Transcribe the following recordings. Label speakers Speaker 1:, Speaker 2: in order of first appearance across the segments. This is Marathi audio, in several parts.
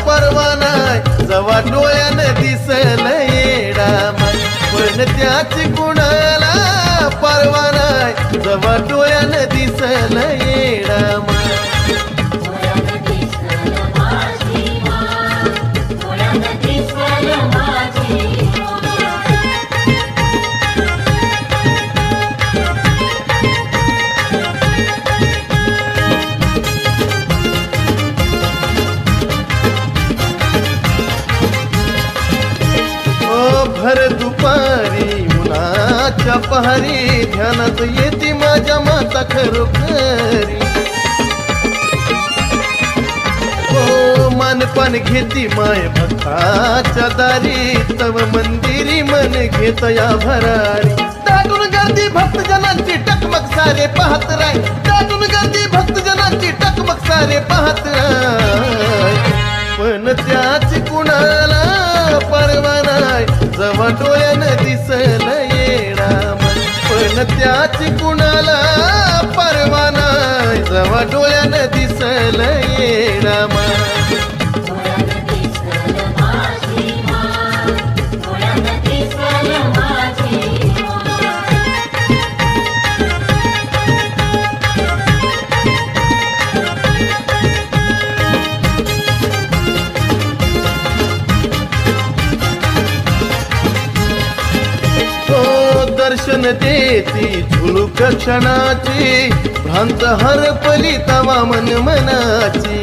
Speaker 1: परवाना जवा डोळ्यानं दिसल येडा माय पण त्याची कुणाला परवाना जवा डोळ्यानं दिसल येडा माय भर दुपारी उन्हाच्या पहारी ध्यानात येते माझ्या माता खरोखरी हो मानपान घेती माय भक्ताच्या दारी तव मंदिरी मन घेत या भरारी दाटून गर्दी भक्तजनांची टकमक सारे पाहत राय दाटून गर्दी भक्तजनांची टकमक सारे पाहत राय पण त्याची कुणाला परवाना जवा डोळ्यानं दिसल येडा माय पण त्याची कुणाला परवाना जवा डोळ्यानं दिसल येडा माय दर्शन देती झुळूक क्षणाची भ्रांत हरपली तवा मन मनाची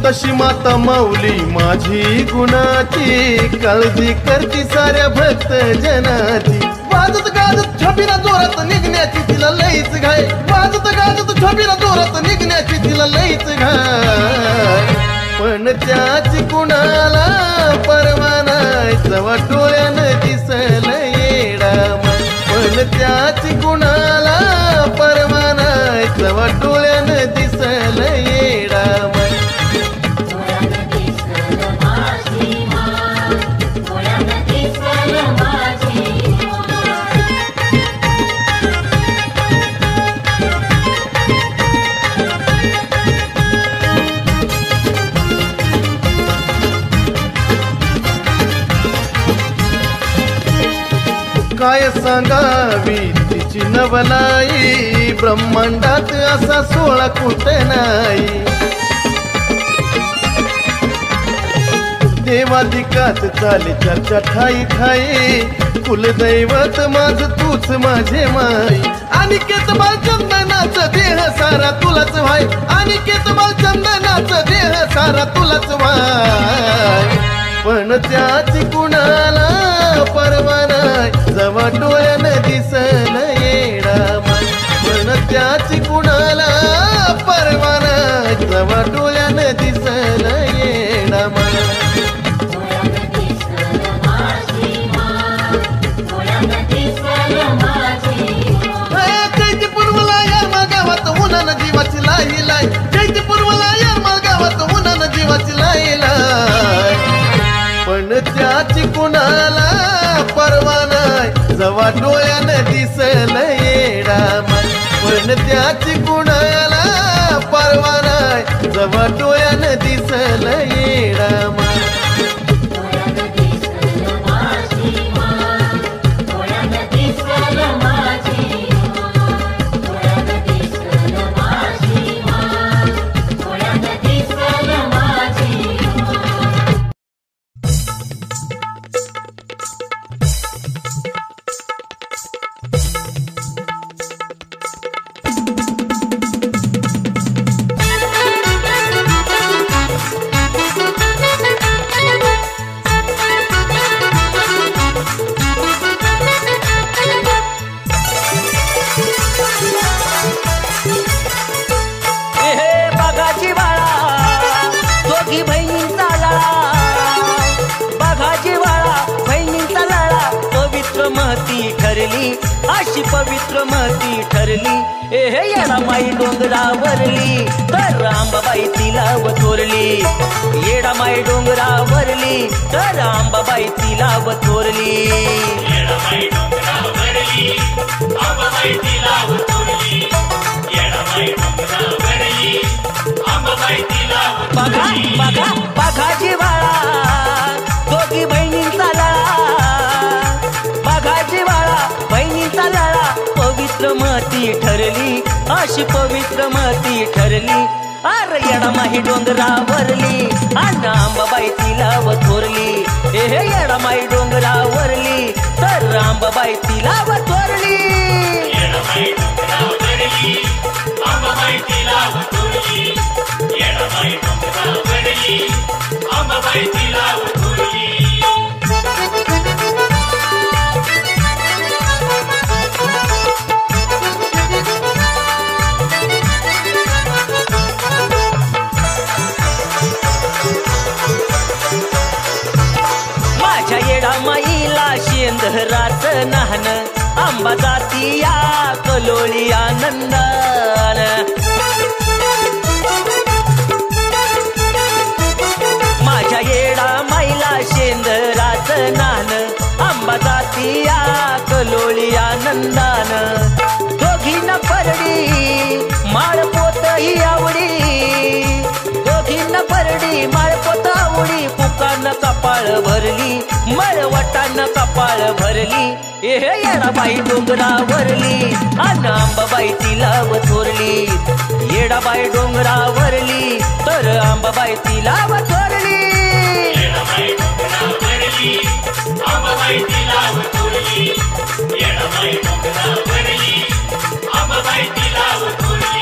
Speaker 1: तशी माता माऊली माझी गुणाची काळजी करती साऱ्या भक्त जनाची वाजत गाजत छबिना जोरात निघण्याची तिला लईच घाय वाजत गाजत छबिना जोरात निघण्याची तिला लईच घाय पण त्याची कुणाला परवाना जवा डोळ्यानं दिसल येडा माय पण त्याची कुणाला परवाना जवा डोळ्यानं दिसल येडा माय काय सांगावी तिची नवलाई ब्रह्मांडात असा सोळा कुठे नाही देवादिकात चाले चर्चा ठाई ठाई कुलदैवत माझ तूच माझे माई अनिकेत बालचंदनाच देह सारा तुलाच व्हाय अनिकेत बालचंदनाच देह सारा तुलाच व्हाय पण त्याची कुणाला परवाना जवा डोळ्यानं दिसल येडा माय पण त्याची कुणाला परवाना जवा डोळ्यानं दिसल येडा माय चैत्यपूर्वला या गावात उन्हानं जीवाची लाई लाई चैत्यपूर्वला या गावात उन्हानं जीवाची लाई लाई पण त्याची कुणाला परवाना जवा डोळ्यानं दिसल येडा माय पण त्याची कुणाला परवाना जवा डोळ्यानं दिसल येडा माय
Speaker 2: ठरली अशी पवित्र महती ठरली हे येडामाई डोंगरावरली तर अंबाबाई तिला वथोरली येडामाई डोंगरावरली तर अंबाबाई तिला वथोरली
Speaker 3: येडामाई डोंगरावरली अंबाबाई तिला वथोरली येडामाई डोंगरावरली
Speaker 2: ठरली अशी पवित्र माती ठरली अरे येडामाई डोंगरावरली आणि अंबाबाई तिला थोरली हे येडामाई डोंगरावरली तर अंबाबाई तिला थोरली
Speaker 3: येडामाई डोंगरावरली अंबाबाई तिला थोरली येडामाई डोंगरावरली अंबाबाई तिला थोरली
Speaker 2: येडामाईला शेंदराच नाहन आंबा जाती या कलोळी आनंदान माझ्या येडामाईला शेंदराच नाहन आंबा जाती या कलोळी आनंदान दोघींना परडी माळपोत ही आवडी दोघींना परडी माळपोत आवडी पुकान कपाळ भरली मळवटान कपाळ भरली हे येडाबाई डोंगरावरली आणि अंबाबाई तिला थोरली येडाबाई डोंगरावरली तर अंबाबाई तिला थोरली
Speaker 3: येडामाई डोंगरावरली अंबाबाई तिला थोरली येडामाई डोंगरावरली अंबाबाई तिला थोरली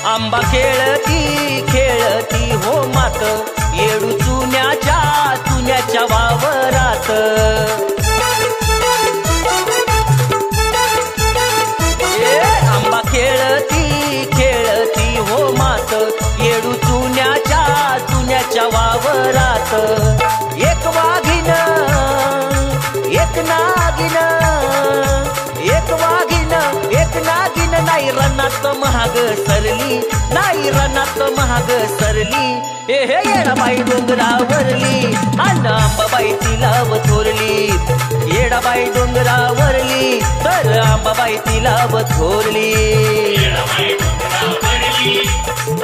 Speaker 2: आंबा खेळती खेळती हो मात येडू चुन्याच्या वावरात आंबा खेळती खेळती हो मात येडू चुन्याच्या वावरात एक वाघीन एक नागिन एक वाघीन एक नागिन नाही रनात महाग सरली नाही रनात महाग सरली हे येडाबाई डोंगरावरली आणि अंबाबाई तिला थोरली येडाबाई डोंगरावरली तर अंबाबाई तिला थोरली
Speaker 3: येडामाई डोंगरावरली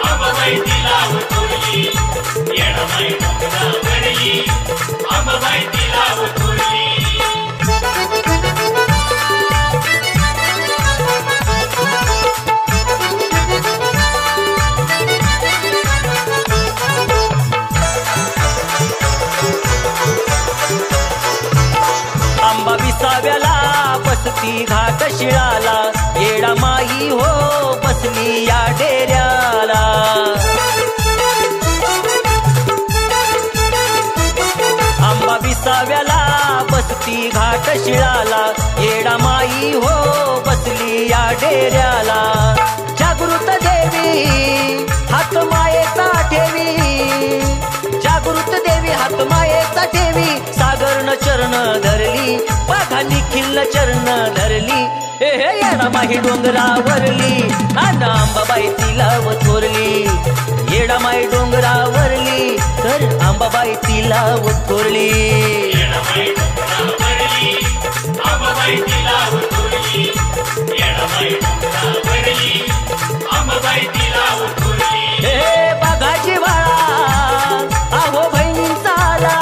Speaker 3: अंबाबाई तिला थोरली येडामाई डोंगरावरली अंबाबाई तिला थोरली
Speaker 2: आंबा विसाव्याला बसती घाट शिळाला येडामाई हो बसली या डेऱ्याला आंबा विसाव्याला बसती घाट शिळाला येडामाई हो बसली या डेऱ्याला जागृत देवी हात मायेचा ठेवी जागृत देवी हात मायेचा ठेवी सागरन चरण धरली पाघा निखिल चरण धरली हे येडामाई डोंगरावरली आणि अंबाबाई तिला थोरली येडामाई डोंगरावरली तर अंबाबाई तिला थोरली
Speaker 3: येडामाई डोंगरावरली अंबाबाई तिला थोरली येडामाई डोंगरावरली अंबाबाई तिला थोरली
Speaker 2: हे बाघाजी वाळा आहो बहिणींचा आला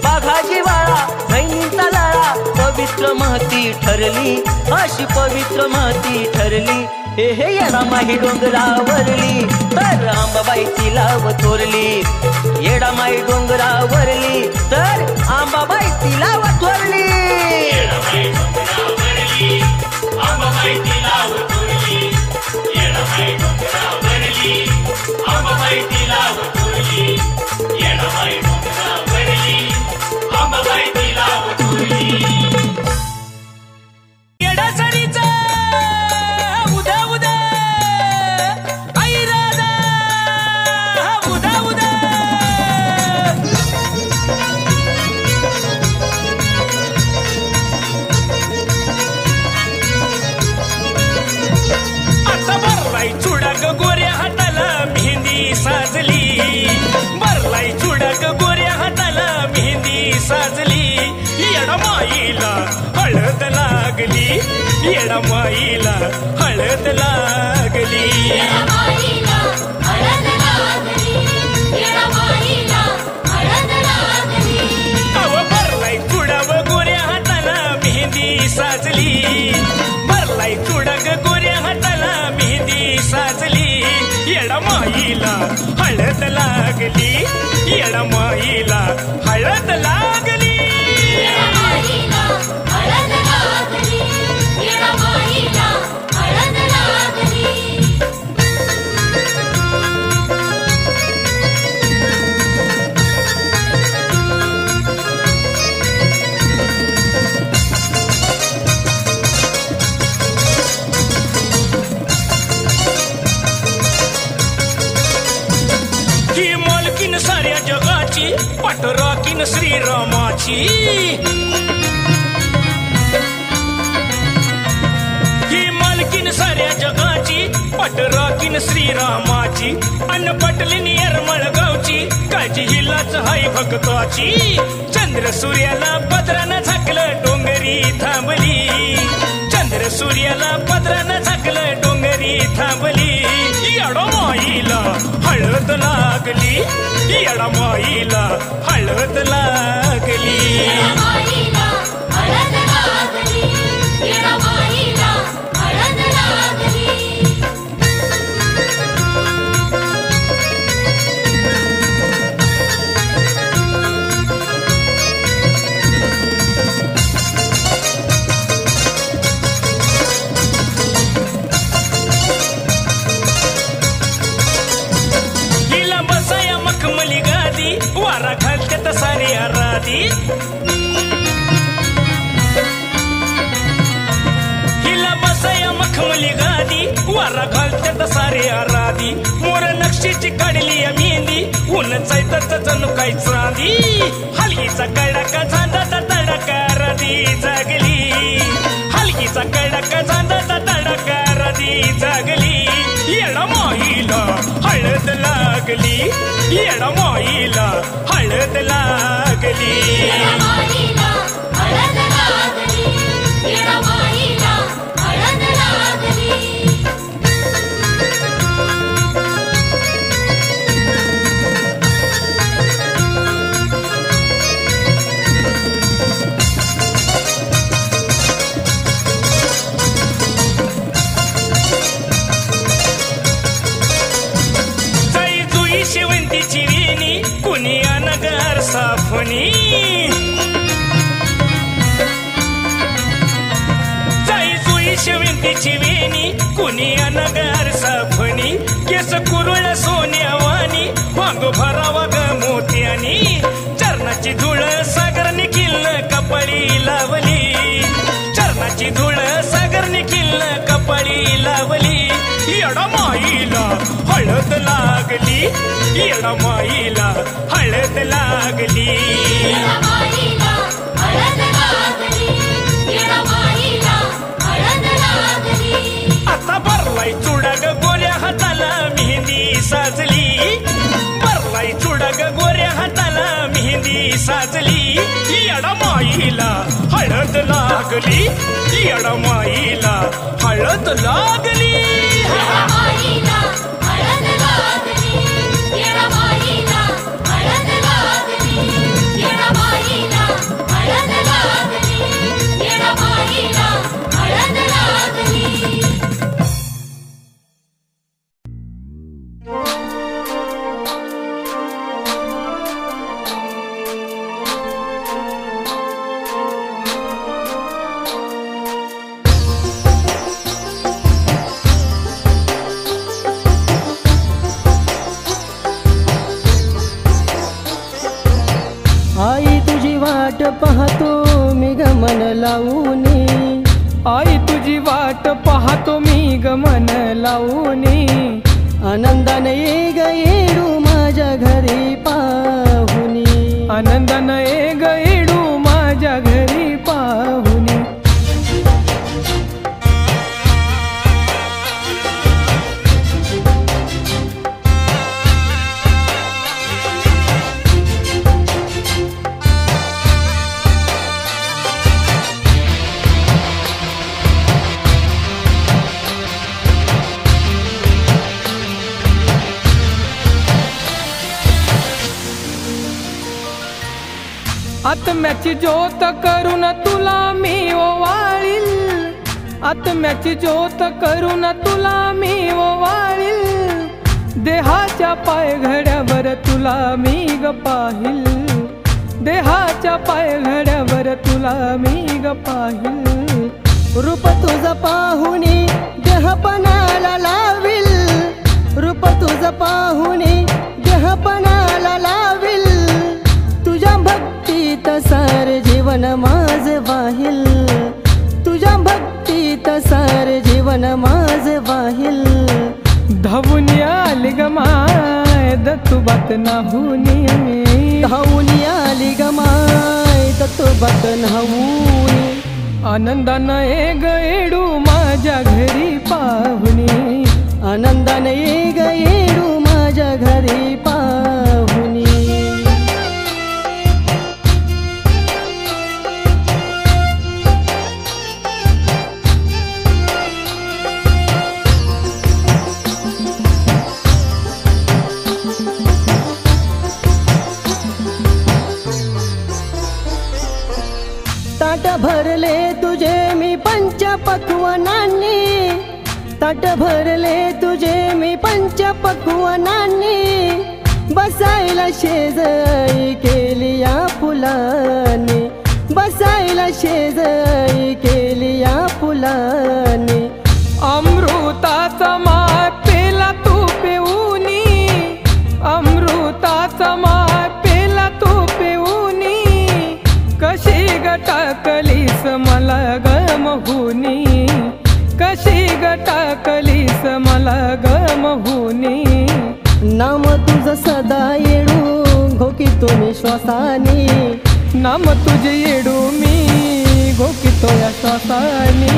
Speaker 2: बाघाजी वाळा बहिणींचा लाळा पवित्र महती ठरली अशी पवित्र महती ठरली हे येडामाई डोंगरावरली तर अंबाबाई तिला थोरली येडामाई डोंगरावरली तर अंबाबाई तिला थोरली
Speaker 3: येडामाई डोंगरावरली अंबाबाई तिला थोरली येडामाई डोंगरावरली अंबाबाई तिला थोरली येडामाई डोंगरावरली अंबाबाई तिला थोरली
Speaker 4: येडासरीचा उदा उदा आई राजा उदा उदा आता भरलाय चुडाक गोऱ्या हाताला मेहंदी साजली भरलाय चुडाक गोऱ्या हाताला मेहंदी साजली येडामाईला हळद लागली येडामाईला हळद लागली
Speaker 3: येडामाईला हळद लागली येडामाईला हळद लागली
Speaker 4: अव भरलाय चुडा व गोऱ्या हाताला मेहंदी साजली भरलाय चुडा ग गोऱ्या हाताला मेहंदी साजली येडामाईला हळद लागली येडामाईला हळद लागली
Speaker 3: येडामाईला हळद लागली येडामाईला हळद लागली
Speaker 4: ही मालकीन साऱ्या जगाची पाठराखीन श्रीरामाची ही मालकीन साऱ्या जगाची पाठराखीन श्रीरामाची अन्न पटलीन येरमळ गावची काळजी हिलाच हाय भक्ताची चंद्र सूर्याला पदरानं झाकलं डोंगरी थांबली चंद्र सूर्याला पदरानं झाकलं डोंगरी थांबली येडामाईला हळद लागली येडामाईला हळद लागली
Speaker 3: येडामाईला हळद लागली येडामाईला हळद लागली
Speaker 4: हिला बसाया मखमली गादी वारा घालत्यात साऱ्या राधी हिला बसाया मखमली गादी वारा घालत्यात साऱ्या राधी मोर नक्षीची काढली मेहंदी ऊन चैतच जणू काय चांदी हलगीचा कडका झांदाचा तडका राधी जागली हलगीचा कडका झांदाचा तडका राधी जागली येडामाईला हळद लागली येडामाईला हळद लागली
Speaker 3: येडामाईला हळद लागली येडामाईला हळद लागली
Speaker 4: जाई जुई शेवंतीची वेणी कुणी अनगर साफणी जाई जुई शेवंतीची वेणी कुणी अनगर साफणी केस कुरुळ सोन्यावानी भांग भरावा ग मोत्यानी चरणाची धूळ सागर निखिल कपाळी लावली चरणाची धूळ सागर निखिल कपाळी लावली येडामाईला हळद लागली येडामाईला हळद लागली
Speaker 3: येडामाईला हळद लागली येडामाईला हळद लागली
Speaker 4: आता भरलाय चुडा ग गोऱ्या हाताला मेहंदी साजली भरलाय चुडा ग गोऱ्या हाताला मेहंदी साजली येडामाईला हळद लागली येडामाईला हळद लागली
Speaker 3: येडामाईला हळद लागली येडामाईला हळद लागली येडामाईला हळद लागली येडामाईला हळद लागली
Speaker 2: आई तुझी वाट पाहतो मी गमन लावूनी
Speaker 5: आई तुझी वाट पाहतो मी गमन लावूनी
Speaker 2: आनंदाने ये ग येडू माझ्या घरी पाहुनी
Speaker 5: आनंदानं ये ग येडू माझ्या घरी पाहुनी आत्म्याची ज्योत करून तुला मी ओवाळील, आत्म्याची ज्योत करून तुला मी ओवाळील, देहाच्या पायघड्यावर तुला मी ग पाहिल, देहाच्या पायघड्यावर तुला मी ग पाहिल.
Speaker 2: रूप तुझ पाहुनी देहपणाला लाविल, रूप तुझ पाहुनी देहपणाला लाविल, तुझ्या भक्तीत सारे जीवन माझ वाहिल, तुझ्या भक्तीत सारे जीवन माझ वाहिल.
Speaker 5: धावून आली ग माय दत्तूबात नाहुनी,
Speaker 2: धावून आली ग माय दत्तूबात नाहुनी,
Speaker 5: आनंदानं ग येडू माझ्या घरी पाहुनी,
Speaker 2: आनंदाने ग येडू माझ्या घरी पाहुनी. ताट भरले तुझे मी पंचपक्वानांनी, ताट भरले तुझे मी पंचपक्वानांनी, बसायला शेजारी केली या फुलांनी, बसायला शेजारी केली या फुलांनी.
Speaker 5: अमृताचा माय पेला तू पिऊनी, अमृताचा माय पेला तू पिऊनी, कशी गटाकलीस मला गमहुनी, कशी गटाकलीस मला गमहुनी.
Speaker 2: नाम तुझ सदा येडू घोकितो मी श्वासानी,
Speaker 5: नाम तुझे येडू मी घोकितो या श्वासानी,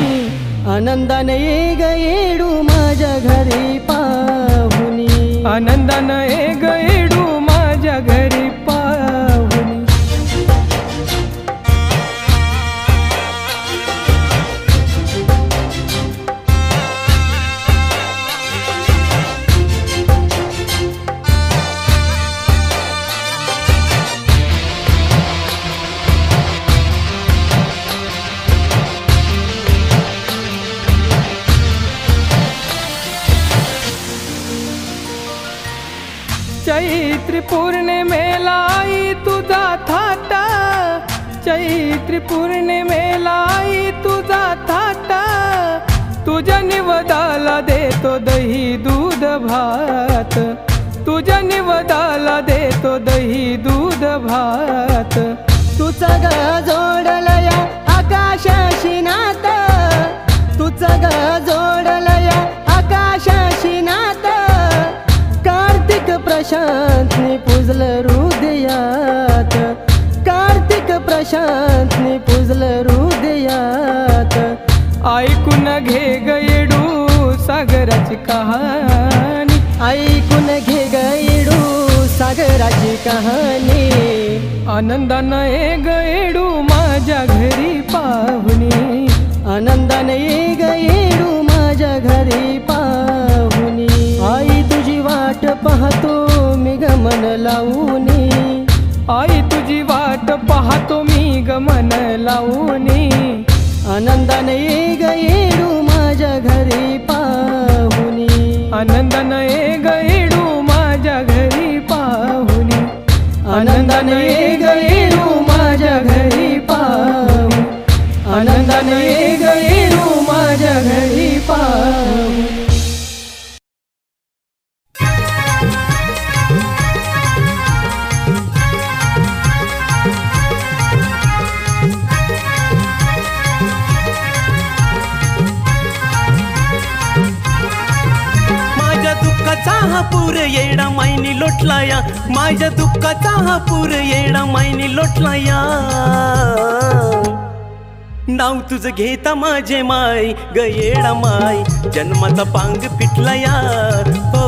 Speaker 2: आनंदाने ग येडू माझ्या घरी पाहुनी,
Speaker 5: आनंदानं ग येडू माझ्या घरी पाहुनी. चैत्री पौर्णिमेला आई तुझा थाटा, चैत्री पौर्णिमेला आई तुझा थाटा, तुझ्या निवदाला देतो दही दूध भात, तुझ्या निवदाला देतो दही दूध भात.
Speaker 2: तुझा ग जोडलया आकाशाशी नाता, तुझा ग जोडलया आकाशाशी नाता, कार्तिक प्रशांतनी पुजलं हृदयात, कार्तिक प्रशांतनी पुजलं हृदयात.
Speaker 5: ऐकून घे ग येडू सागराची कहाणी,
Speaker 2: ऐकून घे ग येडू सागराची कहाणी,
Speaker 5: आनंदानं ग येडू माझ्या घरी पाहुनी,
Speaker 2: आनंदाने ग येडू माझ्या घरी पाहुनी. आई तुझी वाट पाहतो मी गमन लावूनी,
Speaker 5: आई तुझी वाट पाहतो मी गमन लावूनी,
Speaker 2: आनंदाने ग येडू माझ्या घरी पाहुनी,
Speaker 5: आनंदानं ग येडू माझ्या घरी पाहुनी,
Speaker 2: आनंदाने ग येडू माझ्या घरी पाहुनी, आनंदाने ग येडू माझ्या घरी पाहुनी.
Speaker 6: हा पूर येडा मायनी लोटलाया, माझ्या दुःखाचा हा पूर येडा मायनी लोटलाया. नाव तुझं घेता माझे माय ग येडा माय, जन्माचा पांग पिटलाया. हो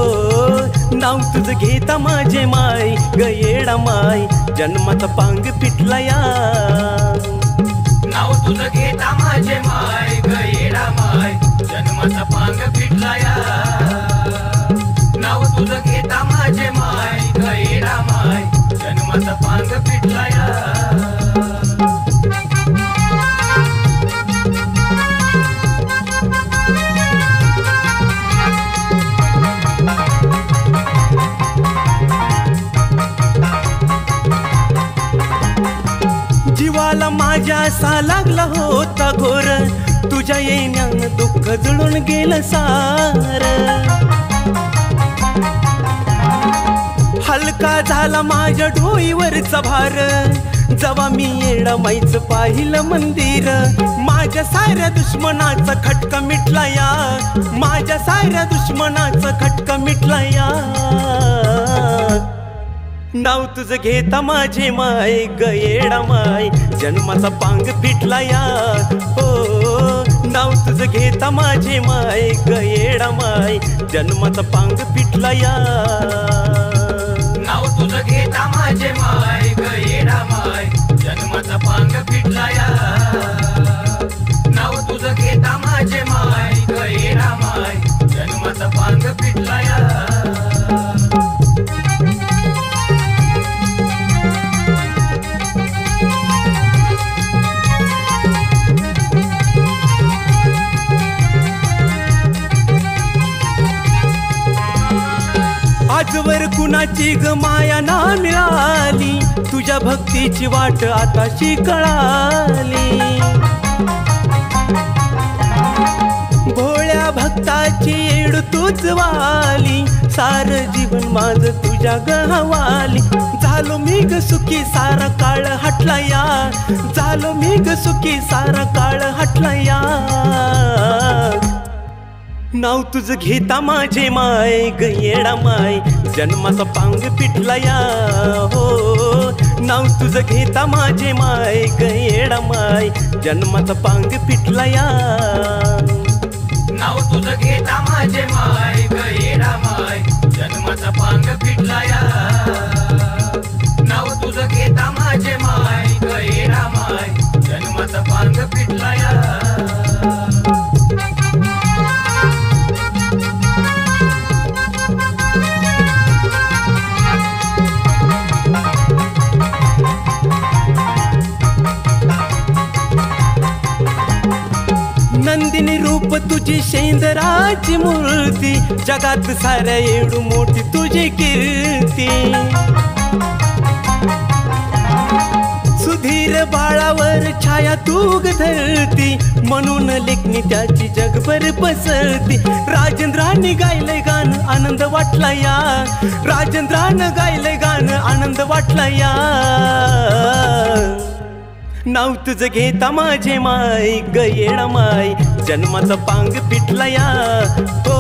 Speaker 6: नाव तुझं घेता माझे माय ग येडा माय, जन्माचा पांग पिटलाया.
Speaker 4: नाव तुझं घेता माझे माय ग येडा माय, जन्माचा पांग पिटलाया. नाव तुझं घेता माझे माय ग येडा माय, जन्माचा पांग पिटलाया.
Speaker 6: असा लागला होता घोर, तुझ्या येण्यानं दुःख जुळून गेलं सार. हलका झाला माझ्या डोईवरचा भार, जवा मी येडामाईचं पाहिलं मंदिर. माझ्या साऱ्या दुश्मनाचा खटका मिटला या, माझ्या साऱ्या दुश्मनाचा खटका मिटला या. नाव तुझं घेता माझे माय ग येडामाय, जन्माचा पांग फिटला या. हो नाव तुझं घेता माझे माय ग येडामाय, जन्माचा पांग फिटला या.
Speaker 4: नाव तुझं घेता माझे माय ग येडामाय, जन्माचा पांग फिटला या. नाव तुझं घेता माझे माय ग येडामाय, जन्माचा पांग फिटला या.
Speaker 6: आजवर कुणाची ग माया ना मिळाली, तुझ्या भक्तीची वाट आताशी कळाली. भोळ्या भक्ताची येड तूच वाली, सार जीवन माझं तुझ्या गहवाली. झालो मी ग सुखी सारा काळ हटला या, झालो मी ग सुखी सारा काळ हटला या. नाव तुझं घेता माझे माय ग येडामाय, जन्माचा पांग फिटला या. हो नाव तुझं घेता माझे माय ग येडामाय, जन्माचा पांग फिटला या.
Speaker 4: नाव तुझं घेता माझे माय ग येडामाय, जन्माचा पांग फिटला या. नाव तुझं घेता माझे माय ग येडामाय, जन्माचा पांग फिटला या.
Speaker 6: नंदिनी रूप तुझी शेंदराची मूर्ती, जगात साऱ्या एवढू मोठी तुझी कीर्ती. सुधीर बाळावर छाया तूग धरती, म्हणून लेखनी त्याची जगभर पसरती. राजेंद्राने गायलंय गाणं आनंद वाटला या, राजेंद्रानं गायलंय गाणं आनंद वाटला या. नाव तुझं घेता माझे माय ग येडामाय, जन्माचा पांग फिटला या. हो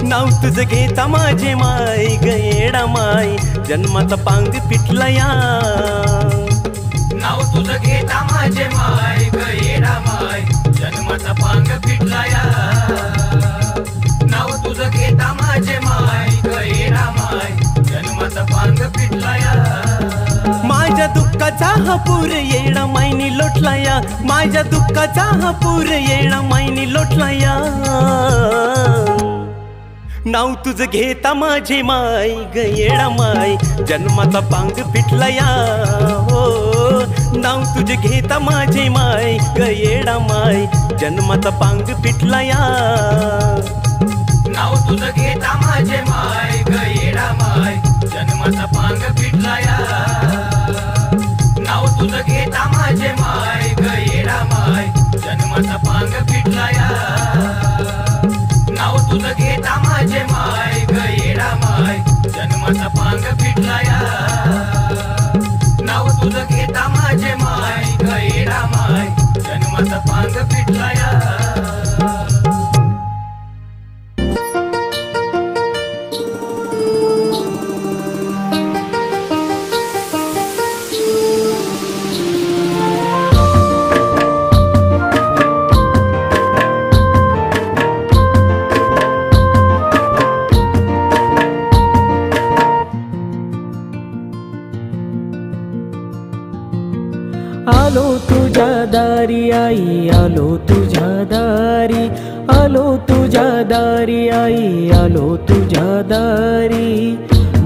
Speaker 6: नाव तुझं घेता माझे माय ग येडामाय, जन्माचा पांग फिटला या.
Speaker 4: नाव तुझं घेता माझे माय ग येडामाय, जन्माचा पांग फिटला या. नाव तुझं घेता माझे माय ग येडामाय, जन्माचा पांग फिटला या.
Speaker 6: माझ्या दुःखाचा हा पूर येडामाईनी लोटला या, माझ्या दुःखाचा हा पूर येडामाईनी लोटला या. नाव तुझं घेता माझे माय ग येडामाय, जन्माचा पांग फिटला या. हो नाव तुझं घेता माझे माय ग येडामाय, जन्माचा पांग फिटला या.
Speaker 4: नाव तुझं घेता माझे माय ग येडामाय, जन्माचा पांग फिटला या. नाव तुझं घेता माझे माय ग येडामाय, जन्माचा पांग फिटला या. नाव तुझं घेता माझे माय ग येडामाय, जन्माचा पांग फिटला या. नाव तुझं घेता माझे माय ग येडामाय, जन्माचा पांग फिटला या.
Speaker 2: आलो तुझ्या दारी आई, आलो तुझ्या दारी, आलो तुझ्या दारी आई, आलो तुझ्या दारी.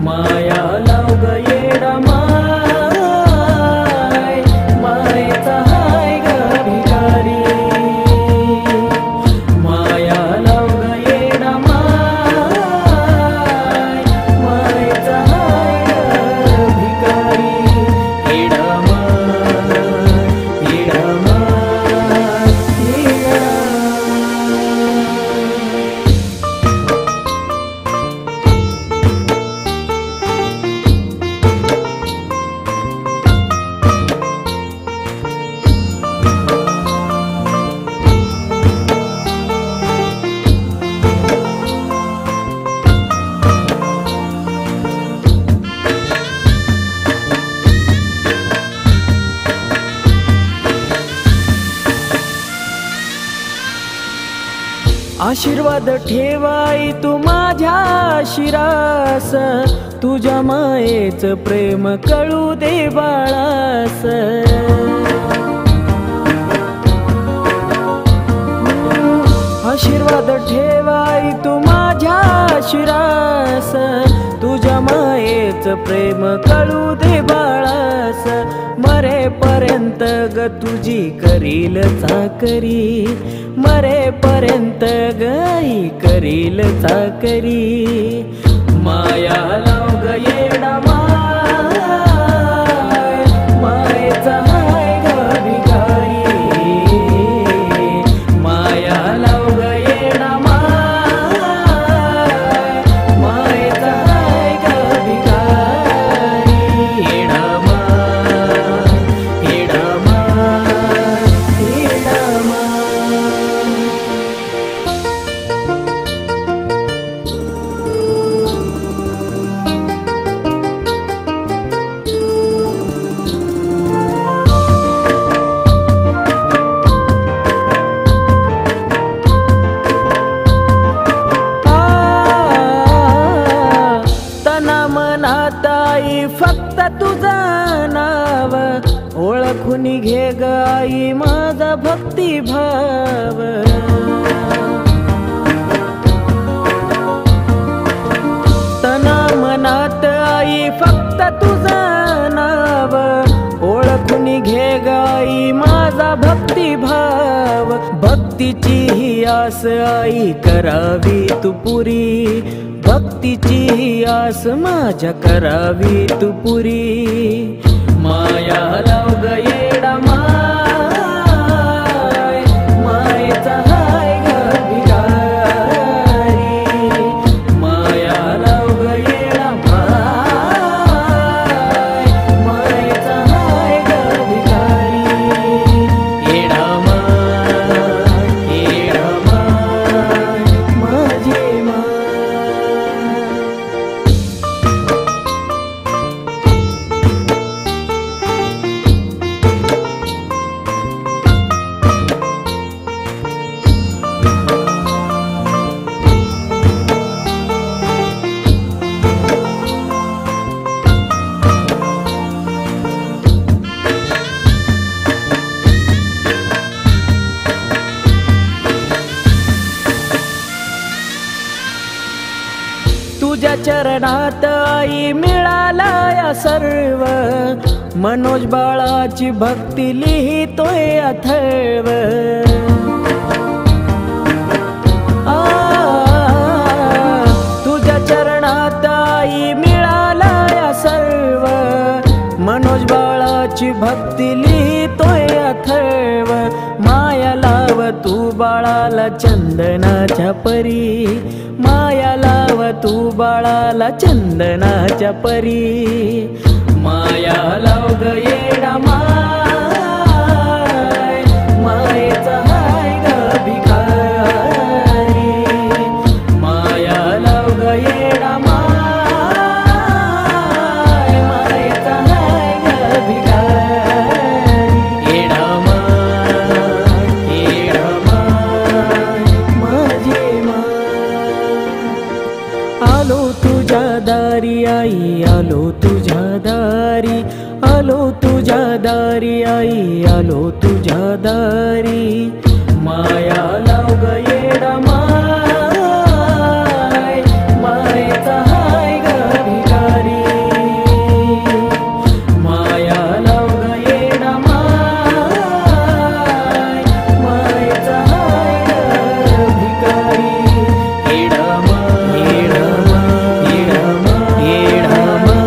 Speaker 2: माया लाव ग येडामाय, मायेचा हाय ग भिकारी. माया लाव ग येडामाय, मायेचा हाय ग भिकारी. येडामाय
Speaker 5: आशीर्वाद ठेवाई तू माझ्या शिरास, तुझ्या मायेच प्रेम कळू दे बाळास. आशीर्वाद ठेवाई तू माझ्या शिरास, तुझ्या मायेच प्रेम कळू दे बाळास. मरेपर्यंत ग तुझी करील चाकरी, मरेपर्यंत गाई करील चाकरी. माया लाव ग येडा माय, मायेचा हाय ग भिकारी. माया लाव ग येडा माय, मायेचा हाय ग भिकारी. येडा माय, येडा माय, येडा माय. तना मनात आई फक्त तुझं नाव, ओळखून घे ग आई माझा भक्तिभाव. तना मनात आई फक्त तुझं नाव, ओळखून घे ग आई माझा भक्तिभाव. भक्तीची ही आस आई करावी तू पुरी, भक्तीची ही आस माझ्या करावी तू पुरी. माया लाव ग येडा माय, मायेचा हाय ग भिकारी. माया लाव ग येडा माय, मायेचा हाय ग भिकारी. येडा माय, येडा माय, माझी माय. तुझ्या चरणात आई मिळाला या सर्व, मनोज बाळाची भक्ती लिहितोय अथर्व. तुझ्या चरणात आई मिळाला या सर्व, मनोज बाळाची भक्ती लिहितोय अथर्व. माया लाव तू बाळाला चंदनाच्या परी, माया लाव तू बाळाला चंदनाच्या परी. माया लाव ग येडा माय, मायेचा हाय ग भिकारी. माया लाव ग येडा माय, मायेचा हाय ग भिकारी. येडा माय, येडा माय, माझी माय. आलो तुझ्या दारी आई, आलो तुझ्या दारी, आलो तुझ्या दारी आई, आलो तुझ्या दारी. माया लाव ग येडा माय, मायेचा हाय ग भिकारी. माया लाव ग येडा माय, मायेचा हाय ग भिकारी. येडा माय, येडा माय, येडा माय, येडा माय, येडा माय,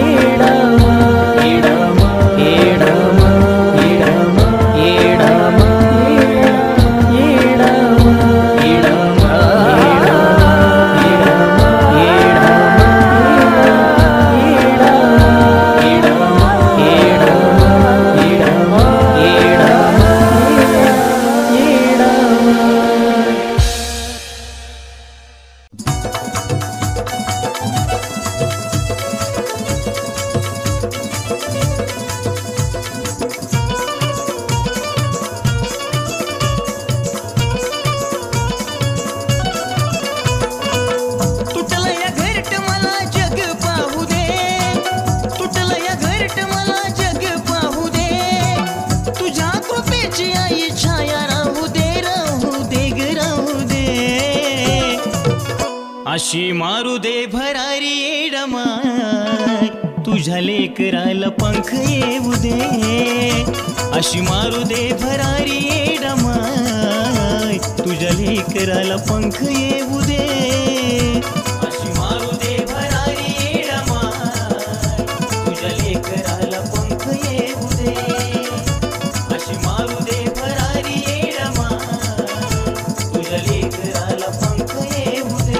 Speaker 5: येडा माय, येडा माय, येडा माय, येडा माय, येडा माय.
Speaker 7: अशी मारू दे भरारी येडमाय तुझ्या लेकराला पंख येऊ दे. अशी मारू दे भरारी येडमाय तुझ्या लेकराला पंख येऊ दे. अशी मारू दे भरारी येडमाय तुझ्या लेकराला पंख येऊ दे. अशी मारू दे भरारी येडमाय तुझ्या लेकराला पंख येऊ दे.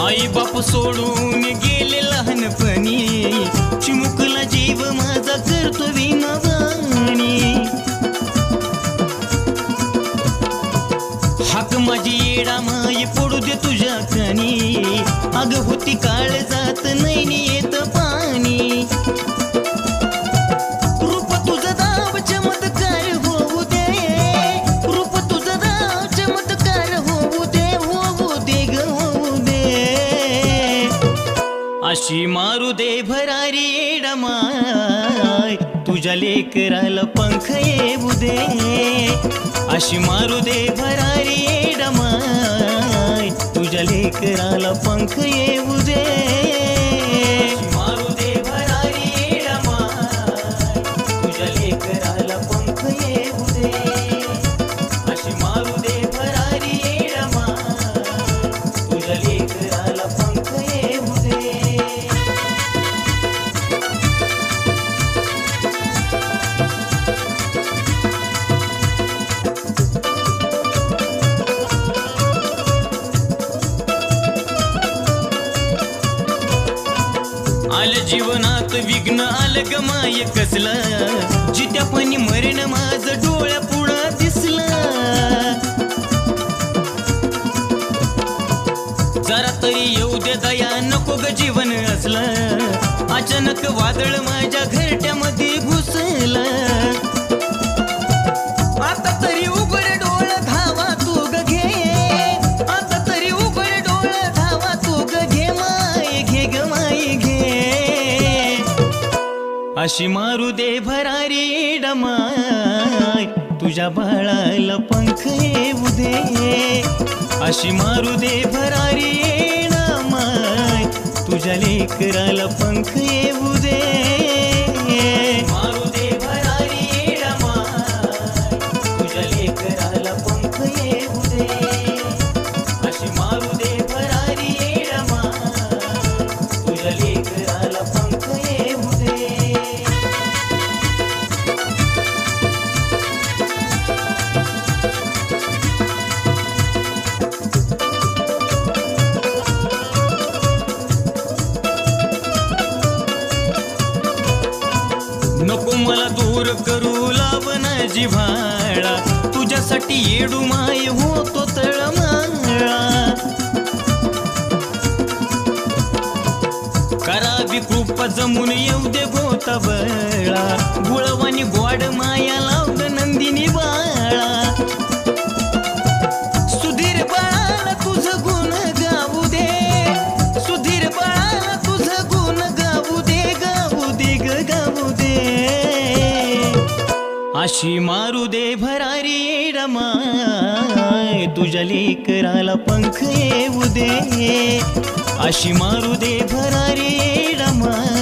Speaker 7: आई बाप सोडून गेले लहानपणी चिमुकला जीव माझा करतो विनवाणी. हाक माझी येडा माय पडू दे तुझ्या कानी अग होती काळ जात नाही येत पाणी. रूप तुझं दाव चमत्कार होऊ दे. रूप तुझं दाव चमत्कार होऊ दे ग होऊ दे. अशी मारू दे भरारी येडमाय तुझ्या लेकराला पंख येऊ दे. अशी मारू दे भरारी येडमाय तुझ्या लेकराला पंख येऊ दे. अशी मारू दे भरारी येडमाय तुझ्या लेकराला पंख येऊ दे. अशी मारू दे भरारी येडमाय तुझ्या लेकराला पंख येऊ दे. आलं जीवनात विघ्न आलं ग माय कसलं जित्या पाणी मरण माझं डोळ्या पुढं दिसलं. जरा तरी येऊ दे दया नको ग जीवन असलं अचानक वादळ माझ्या घरट्यामध्ये घुसलं. आता तरी उघड डोळ धावा तू ग घे. आता तरी उघड डोळ धावा तू ग घे माय घे ग माय घे. अशी मारू दे भरारी येडमाय तुझ्या बाळाला पंख येऊ दे. अशी मारू दे भरारी येडमाय तुझ्या लेकराला पंख येऊ दे. मारू दे भरारी येडमाय तुझ्या लेकराला पंख येऊ दे. अशी मारू दे भरारी येडमाय तुझ्या लेकराला पंख येऊ दे. नको मला दूर करू लावना जिव्हाळा तुझ्यासाठी येडू माय होतो तळमाळा. करावी कृपा जमून येऊ दे गोता बळा गुळवानी गोड माया लावड नंदिनी बाळा. सुधीर बाळाला तुझं गुण गाऊ दे. सुधीर बाळाला तुझं गुण गाऊ दे गाऊ दे ग गाऊ दे. अशी मारू दे भरारी येडमाय तुझ्या लेकराला पंख येऊ दे. अशी मारू दे भरारी येडमाय